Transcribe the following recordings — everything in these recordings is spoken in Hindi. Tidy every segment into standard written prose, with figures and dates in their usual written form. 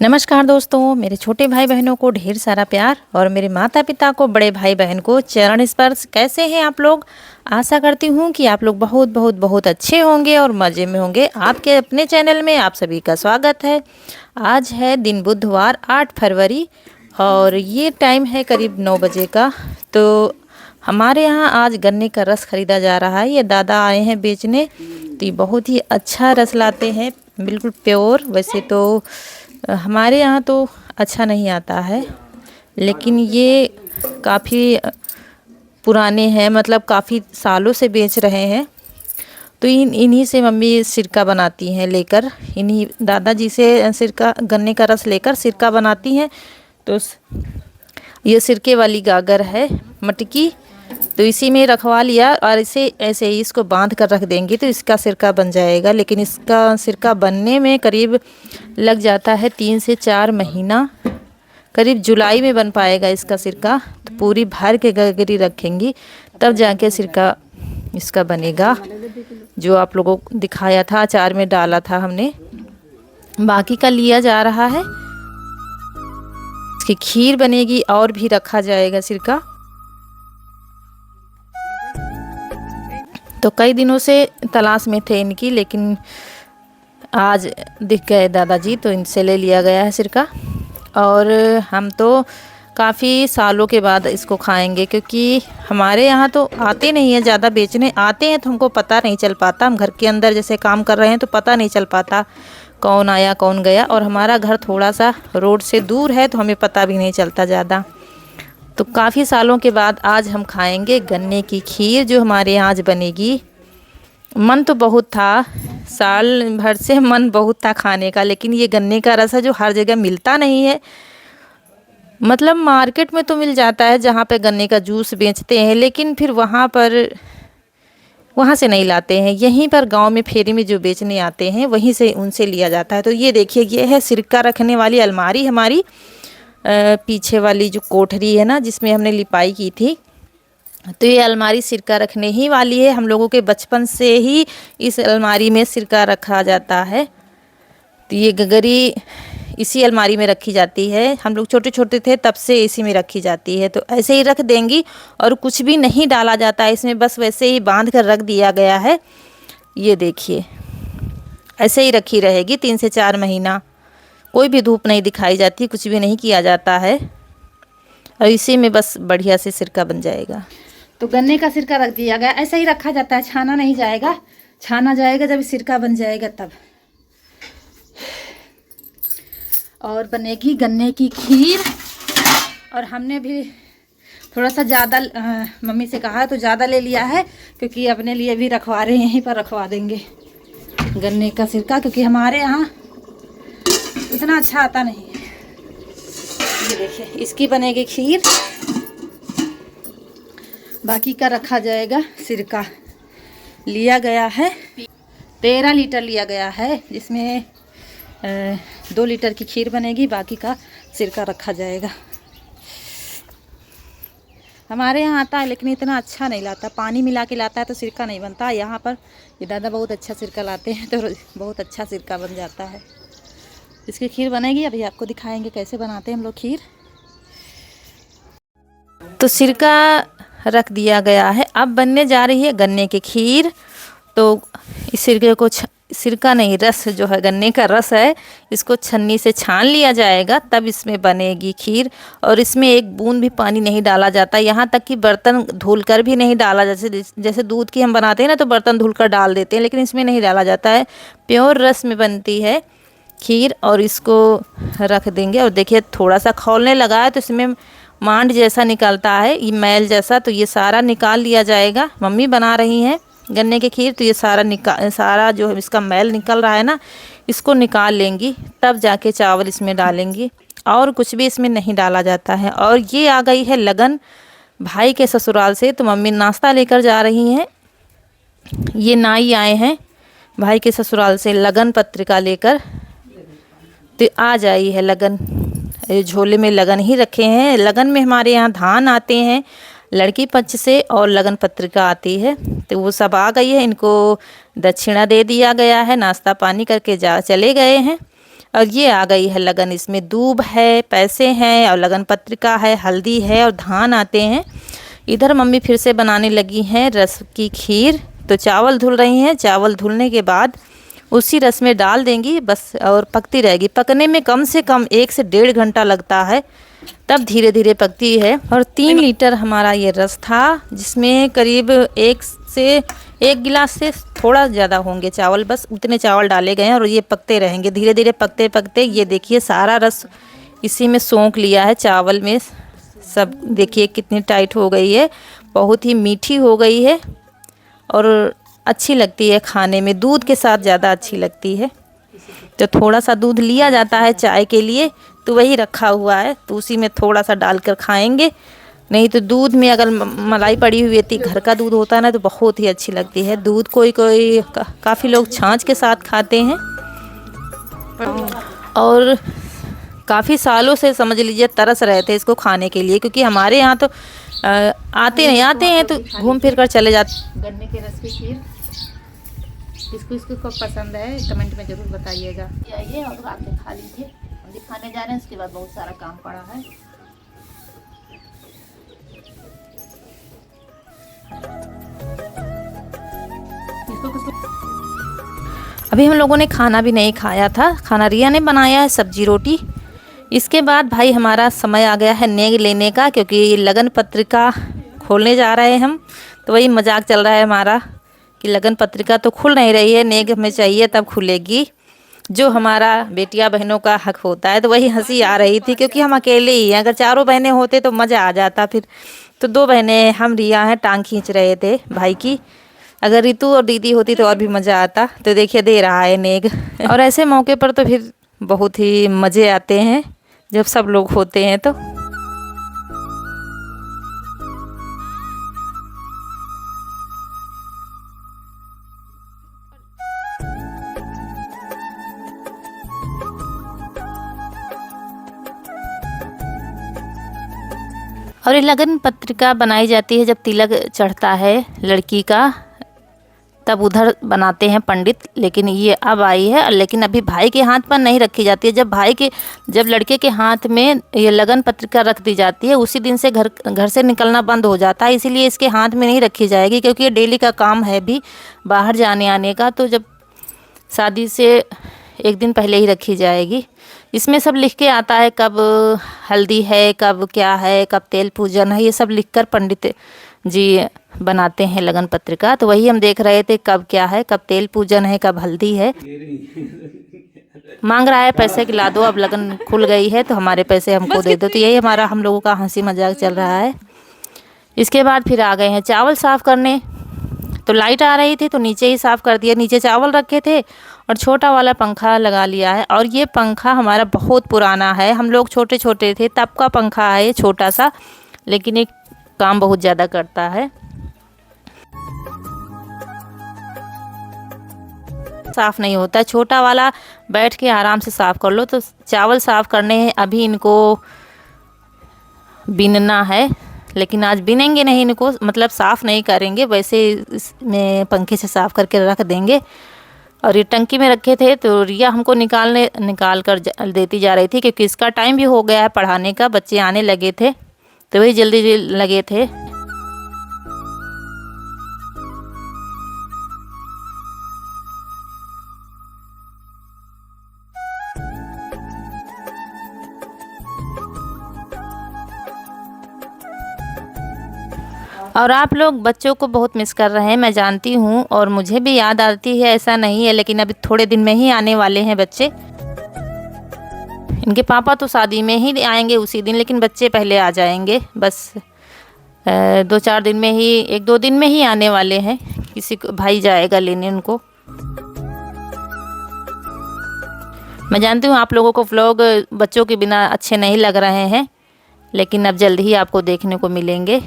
नमस्कार दोस्तों, मेरे छोटे भाई बहनों को ढेर सारा प्यार और मेरे माता पिता को, बड़े भाई बहन को चरण स्पर्श। कैसे हैं आप लोग? आशा करती हूँ कि आप लोग बहुत बहुत बहुत अच्छे होंगे और मज़े में होंगे। आपके अपने चैनल में आप सभी का स्वागत है। आज है दिन बुधवार 8 फरवरी और ये टाइम है करीब 9 बजे का। तो हमारे यहाँ आज गन्ने का रस ख़रीदा जा रहा है। ये दादा आए हैं बेचने, तो ये बहुत ही अच्छा रस लाते हैं, बिल्कुल प्योर। वैसे तो हमारे यहाँ तो अच्छा नहीं आता है, लेकिन ये काफ़ी पुराने हैं, मतलब काफ़ी सालों से बेच रहे हैं। तो इन्हीं से मम्मी सिरका बनाती हैं, लेकर इन्हीं दादाजी से सिरका, गन्ने का रस लेकर सिरका बनाती हैं। तो ये सिरके वाली गागर है, मटकी, तो इसी में रखवा लिया और इसे ऐसे ही इसको बांध कर रख देंगे तो इसका सिरका बन जाएगा। लेकिन इसका सिरका बनने में करीब लग जाता है 3 से 4 महीना। करीब जुलाई में बन पाएगा इसका सिरका। तो पूरी भर के गगरी रखेंगी तब जाके सिरका इसका बनेगा, जो आप लोगों को दिखाया था, अचार में डाला था हमने। बाकी का लिया जा रहा है, इसकी खीर बनेगी और भी रखा जाएगा सिरका। तो कई दिनों से तलाश में थे इनकी, लेकिन आज दिख गए दादाजी, तो इनसे ले लिया गया है सिरका। और हम तो काफ़ी सालों के बाद इसको खाएंगे, क्योंकि हमारे यहाँ तो आते नहीं है ज़्यादा बेचने। आते हैं तो हमको पता नहीं चल पाता, हम घर के अंदर जैसे काम कर रहे हैं तो पता नहीं चल पाता कौन आया कौन गया। और हमारा घर थोड़ा सा रोड से दूर है तो हमें पता भी नहीं चलता ज़्यादा। तो काफ़ी सालों के बाद आज हम खाएंगे गन्ने की खीर, जो हमारे यहाँ आज बनेगी। मन तो बहुत था, साल भर से मन बहुत था खाने का, लेकिन ये गन्ने का रस है जो हर जगह मिलता नहीं है। मतलब मार्केट में तो मिल जाता है जहाँ पे गन्ने का जूस बेचते हैं, लेकिन फिर वहाँ से नहीं लाते हैं। यहीं पर गांव में फेरी में जो बेचने आते हैं वहीं से उनसे लिया जाता है। तो ये देखिए, ये है सिरका रखने वाली अलमारी हमारी। पीछे वाली जो कोठरी है ना, जिसमें हमने लिपाई की थी, तो ये अलमारी सिरका रखने ही वाली है। हम लोगों के बचपन से ही इस अलमारी में सिरका रखा जाता है। तो ये गगरी इसी अलमारी में रखी जाती है। हम लोग छोटे छोटे थे तब से इसी में रखी जाती है। तो ऐसे ही रख देंगी और कुछ भी नहीं डाला जाता है इसमें, बस वैसे ही बांध कर रख दिया गया है। ये देखिए, ऐसे ही रखी रहेगी 3 से 4 महीना। कोई भी धूप नहीं दिखाई जाती, कुछ भी नहीं किया जाता है, और इसी में बस बढ़िया से सिरका बन जाएगा। तो गन्ने का सिरका रख दिया गया, ऐसा ही रखा जाता है, छाना नहीं जाएगा। छाना जाएगा जब सिरका बन जाएगा तब। और बनेगी गन्ने की खीर। और हमने भी थोड़ा सा ज़्यादा मम्मी से कहा तो ज़्यादा ले लिया है, क्योंकि अपने लिए भी रखवा रहे हैं, यहीं पर रखवा देंगे गन्ने का सिरका, क्योंकि हमारे यहाँ इतना अच्छा आता नहीं है। ये देखिए, इसकी बनेगी खीर, बाकी का रखा जाएगा सिरका। लिया गया है 13 लीटर लिया गया है, जिसमें 2 लीटर की खीर बनेगी, बाकी का सिरका रखा जाएगा। हमारे यहाँ आता है लेकिन इतना अच्छा नहीं लाता, पानी मिला के लाता है तो सिरका नहीं बनता। यहाँ पर ये दादा बहुत अच्छा सिरका लाते हैं, तो बहुत अच्छा सिरका बन जाता है। इसकी खीर बनेगी, अभी आपको दिखाएंगे कैसे बनाते हैं हम लोग खीर। तो सिरका रख दिया गया है, अब बनने जा रही है गन्ने की खीर। तो इस सिरके को सिरका नहीं, रस जो है गन्ने का रस है, इसको छन्नी से छान लिया जाएगा, तब इसमें बनेगी खीर। और इसमें एक बूंद भी पानी नहीं डाला जाता, यहाँ तक कि बर्तन धुलकर भी नहीं डाला। जैसे दूध की हम बनाते हैं ना, तो बर्तन धुलकर डाल देते हैं, लेकिन इसमें नहीं डाला जाता है। प्योर रस में बनती है खीर। और इसको रख देंगे। और देखिए, थोड़ा सा खौलने लगा है तो इसमें मांड जैसा निकलता है, ये मैल जैसा, तो ये सारा निकाल लिया जाएगा। मम्मी बना रही हैं गन्ने की खीर, तो ये सारा जो है इसका मैल निकल रहा है ना, इसको निकाल लेंगी, तब जाके चावल इसमें डालेंगी। और कुछ भी इसमें नहीं डाला जाता है। और ये आ गई है लगन भाई के ससुराल से, तो मम्मी नाश्ता लेकर जा रही हैं। ये नाई आए हैं भाई के ससुराल से लगन पत्रिका लेकर, तो आ जाई है लगन। झोले में लगन ही रखे हैं। लगन में हमारे यहाँ धान आते हैं लड़की पक्ष से, और लगन पत्रिका आती है, तो वो सब आ गई है। इनको दक्षिणा दे दिया गया है, नाश्ता पानी करके चले गए हैं। और ये आ गई है लगन, इसमें दूब है, पैसे हैं और लगन पत्रिका है, हल्दी है और धान आते हैं। इधर मम्मी फिर से बनाने लगी हैं रस की खीर। तो चावल धुल रही हैं, चावल धुलने के बाद उसी रस में डाल देंगी बस, और पकती रहेगी। पकने में कम से कम 1 से 1.5 घंटा लगता है, तब धीरे धीरे पकती है। और 3 लीटर हमारा ये रस था, जिसमें करीब 1 गिलास से थोड़ा ज़्यादा होंगे चावल, बस उतने चावल डाले गए हैं। और ये पकते रहेंगे धीरे धीरे, पकते पकते ये देखिए सारा रस इसी में सोख लिया है चावल में सब। देखिए कितनी टाइट हो गई है, बहुत ही मीठी हो गई है और अच्छी लगती है खाने में, दूध के साथ ज़्यादा अच्छी लगती है। तो थोड़ा सा दूध लिया जाता है चाय के लिए, तो वही रखा हुआ है, तो उसी में थोड़ा सा डालकर खाएंगे। नहीं तो दूध में अगर मलाई पड़ी हुई थी, घर का दूध होता है ना, तो बहुत ही अच्छी लगती है। दूध कोई काफ़ी लोग छाछ के साथ खाते हैं। और काफ़ी सालों से समझ लीजिए तरस रहे थे इसको खाने के लिए, क्योंकि हमारे यहाँ तो आते हैं तो घूम फिर कर चले जाते। गन्ने के रस की खीर किसको पसंद है कमेंट में ज़रूर बताइएगा। आइए और आके खा लीजिए, हम भी खाने जा रहे हैं, उसके बाद बहुत सारा काम पड़ा है। अभी हम लोगों ने खाना भी नहीं खाया था, खाना रिया ने बनाया है, सब्जी रोटी। इसके बाद भाई हमारा समय आ गया है नेग लेने का, क्योंकि लगन पत्रिका खोलने जा रहे हैं हम। तो वही मजाक चल रहा है हमारा कि लगन पत्रिका तो खुल नहीं रही है, नेग हमें चाहिए तब खुलेगी, जो हमारा बेटियां बहनों का हक होता है। तो वही हंसी आ रही थी, क्योंकि हम अकेले ही हैं, अगर चारों बहनें होते तो मज़ा आ जाता फिर। तो 2 बहनें हम रिया हैं, टांग खींच रहे थे भाई की। अगर रितु और दीदी होती तो और भी मज़ा आता। तो देखिए दे रहा है नेग। और ऐसे मौके पर तो फिर बहुत ही मज़े आते हैं जब सब लोग होते हैं तो। और ये लगन पत्रिका बनाई जाती है जब तिलक चढ़ता है लड़की का, तब उधर बनाते हैं पंडित। लेकिन ये अब आई है, लेकिन अभी भाई के हाथ पर नहीं रखी जाती है। जब लड़के के हाथ में ये लगन पत्रिका रख दी जाती है, उसी दिन से घर से निकलना बंद हो जाता है। इसीलिए इसके हाथ में नहीं रखी जाएगी, क्योंकि ये डेली का काम है भी बाहर जाने आने का। तो जब शादी से 1 दिन पहले ही रखी जाएगी। इसमें सब लिख के आता है, कब हल्दी है, कब क्या है, कब तेल पूजन है, ये सब लिखकर पंडित जी बनाते हैं लगन पत्रिका। तो वही हम देख रहे थे, कब क्या है, कब तेल पूजन है, कब हल्दी है। मांग रहा है पैसे खिला दो, अब लगन खुल गई है तो हमारे पैसे हमको दे दो। तो यही हमारा हम लोगों का हंसी मजाक चल रहा है। इसके बाद फिर आ गए हैं चावल साफ़ करने। तो लाइट आ रही थी तो नीचे ही साफ़ कर दिया, नीचे चावल रखे थे और छोटा वाला पंखा लगा लिया है। और ये पंखा हमारा बहुत पुराना है, हम लोग छोटे छोटे थे तब का पंखा है, छोटा सा, लेकिन एक काम बहुत ज़्यादा करता है। साफ़ नहीं होता, छोटा वाला बैठ के आराम से साफ़ कर लो। तो चावल साफ़ करने हैं, अभी इनको बीनना है, लेकिन आज बिनेंगे नहीं इनको, मतलब साफ़ नहीं करेंगे, वैसे इसमें पंखे से साफ़ करके रख देंगे। और ये टंकी में रखे थे तो रिया हमको निकाल कर देती जा रही थी, क्योंकि इसका टाइम भी हो गया है पढ़ाने का, बच्चे आने लगे थे तो वही जल्दी लगे थे। और आप लोग बच्चों को बहुत मिस कर रहे हैं, मैं जानती हूँ, और मुझे भी याद आती है, ऐसा नहीं है। लेकिन अभी थोड़े दिन में ही आने वाले हैं बच्चे। इनके पापा तो शादी में ही आएंगे उसी दिन, लेकिन बच्चे पहले आ जाएंगे। बस 2-4 दिन में ही, 1-2 दिन में ही आने वाले हैं। किसी को भाई जाएगा लेने उनको। मैं जानती हूँ आप लोगों को व्लॉग बच्चों के बिना अच्छे नहीं लग रहे हैं, लेकिन अब जल्दी ही आपको देखने को मिलेंगे।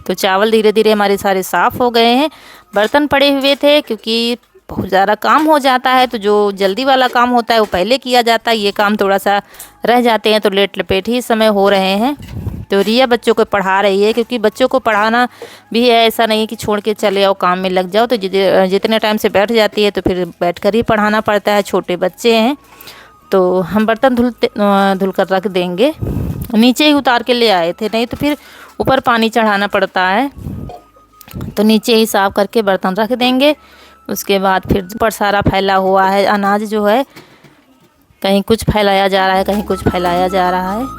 तो चावल धीरे धीरे हमारे सारे साफ़ हो गए हैं। बर्तन पड़े हुए थे, क्योंकि बहुत ज़्यादा काम हो जाता है, तो जो जल्दी वाला काम होता है वो पहले किया जाता है, ये काम थोड़ा सा रह जाते हैं, तो लेट लपेट ही समय हो रहे हैं। तो रिया बच्चों को पढ़ा रही है, क्योंकि बच्चों को पढ़ाना भी है, ऐसा नहीं कि छोड़ के चले आओ काम में लग जाओ। तो जितने टाइम से बैठ जाती है तो फिर बैठ कर ही पढ़ाना पड़ता है, छोटे बच्चे हैं। तो हम बर्तन धुल कर रख देंगे। नीचे ही उतार के ले आए थे, नहीं तो फिर ऊपर पानी चढ़ाना पड़ता है, तो नीचे ही साफ़ करके बर्तन रख देंगे। उसके बाद फिर ऊपर सारा फैला हुआ है अनाज जो है, कहीं कुछ फैलाया जा रहा है, कहीं कुछ फैलाया जा रहा है।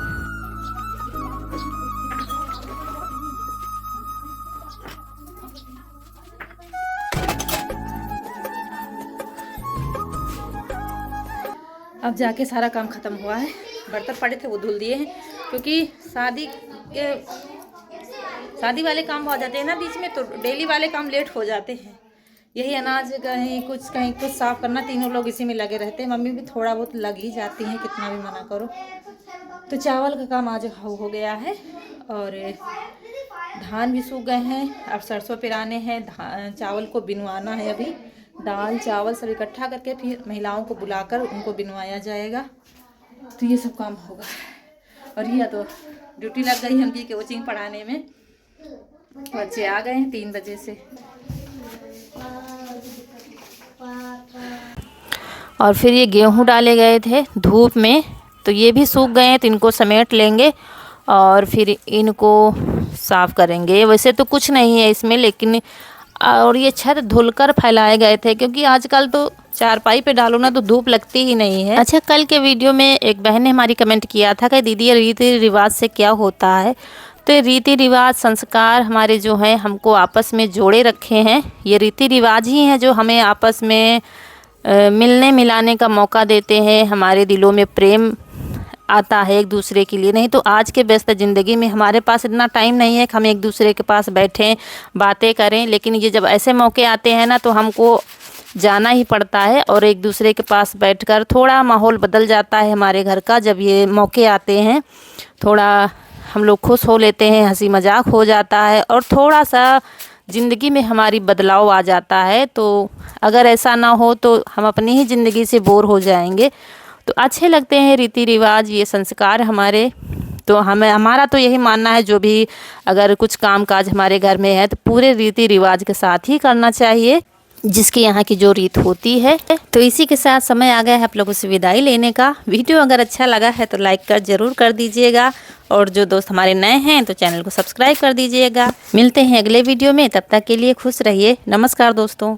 अब जाके सारा काम ख़त्म हुआ है। बर्तन पड़े थे वो धुल दिए हैं, क्योंकि शादी वाले काम हो जाते हैं ना बीच में, तो डेली वाले काम लेट हो जाते हैं। यही अनाज कहीं कुछ साफ़ करना, तीनों लोग इसी में लगे रहते हैं। मम्मी भी थोड़ा बहुत लग ही जाती हैं, कितना भी मना करो। तो चावल का काम आज हो गया है, और धान भी सूख गए हैं। अब सरसों पिराने हैं, चावल को बिनवाना है। अभी दाल चावल सब इकट्ठा करके फिर महिलाओं को बुलाकर उनको बिनवाया जाएगा। तो ये सब काम होगा। और यह तो ड्यूटी लग गई उनकी कोचिंग पढ़ाने में। बच्चे आ गए हैं 3 बजे से। और फिर ये गेहूं डाले गए थे धूप में, तो ये भी सूख गए हैं, तो इनको समेट लेंगे और फिर इनको साफ़ करेंगे। वैसे तो कुछ नहीं है इसमें, लेकिन और ये छत धुलकर फैलाए गए थे, क्योंकि आजकल तो चारपाई पे डालो ना तो धूप लगती ही नहीं है। अच्छा, कल के वीडियो में एक बहन ने हमारी कमेंट किया था कि दीदी रीति रिवाज से क्या होता है। तो रीति रिवाज संस्कार हमारे जो हैं हमको आपस में जोड़े रखे हैं। ये रीति रिवाज ही हैं जो हमें आपस में मिलने मिलाने का मौका देते हैं। हमारे दिलों में प्रेम आता है एक दूसरे के लिए। नहीं तो आज के व्यस्त ज़िंदगी में हमारे पास इतना टाइम नहीं है कि हम एक दूसरे के पास बैठें बातें करें। लेकिन ये जब ऐसे मौके आते हैं ना, तो हमको जाना ही पड़ता है और एक दूसरे के पास बैठकर थोड़ा माहौल बदल जाता है हमारे घर का। जब ये मौके आते हैं थोड़ा हम लोग खुश हो लेते हैं, हंसी मजाक हो जाता है और थोड़ा सा ज़िंदगी में हमारी बदलाव आ जाता है। तो अगर ऐसा ना हो तो हम अपनी ही ज़िंदगी से बोर हो जाएंगे। तो अच्छे लगते हैं रीति रिवाज, ये संस्कार हमारे। तो हमारा तो यही मानना है, जो भी अगर कुछ काम काज हमारे घर में है तो पूरे रीति रिवाज के साथ ही करना चाहिए, जिसकी यहाँ की जो रीत होती है। तो इसी के साथ समय आ गया है आप लोगों से विदाई लेने का। वीडियो अगर अच्छा लगा है तो लाइक ज़रूर कर दीजिएगा, और जो दोस्त हमारे नए हैं तो चैनल को सब्सक्राइब कर दीजिएगा। मिलते हैं अगले वीडियो में, तब तक के लिए खुश रहिए। नमस्कार दोस्तों।